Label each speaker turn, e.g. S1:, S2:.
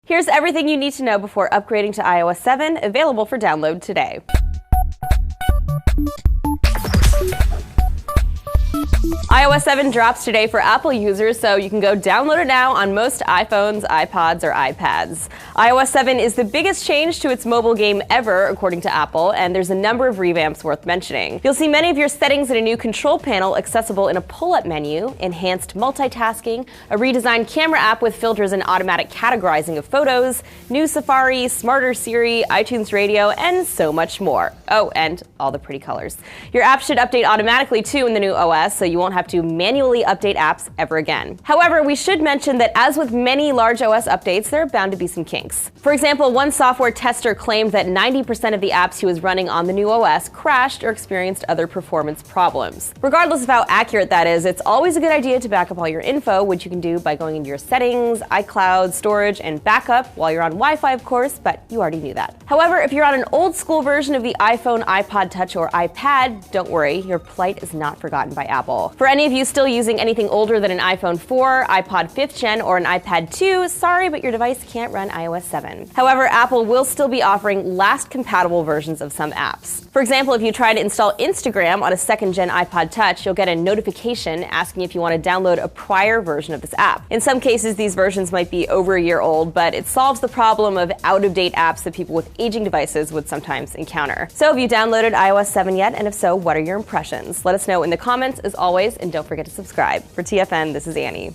S1: Here's everything you need to know before upgrading to iOS 7, available for download today. iOS 7 drops today for Apple users, so you can go download it now on most iPhones, iPods, or iPads. iOS 7 is the biggest change to its mobile game ever, according to Apple, and there's a number of revamps worth mentioning. You'll see many of your settings in a new control panel accessible in a pull-up menu, enhanced multitasking, a redesigned camera app with filters and automatic categorizing of photos, new Safari, smarter Siri, iTunes Radio, and so much more. Oh, and all the pretty colors. Your app should update automatically, too, in the new OS, so you won't have to manually update apps ever again. However, we should mention that as with many large OS updates, there are bound to be some kinks. For example, one software tester claimed that 90% of the apps he was running on the new OS crashed or experienced other performance problems. Regardless of how accurate that is, it's always a good idea to back up all your info, which you can do by going into your settings, iCloud, storage, and backup while you're on Wi-Fi, of course, but you already knew that. However, if you're on an old school version of the iPhone, iPod Touch, or iPad, don't worry, your plight is not forgotten by Apple. For any of you still using anything older than an iPhone 4, iPod 5th Gen, or an iPad 2, sorry, but your device can't run iOS 7. However, Apple will still be offering last-compatible versions of some apps. For example, if you try to install Instagram on a 2nd Gen iPod Touch, you'll get a notification asking if you want to download a prior version of this app. In some cases, these versions might be over a year old, but it solves the problem of out-of-date apps that people with aging devices would sometimes encounter. So have you downloaded iOS 7 yet? And if so, what are your impressions? Let us know in the comments, as always, and don't forget to subscribe. For TFN, this is Annie.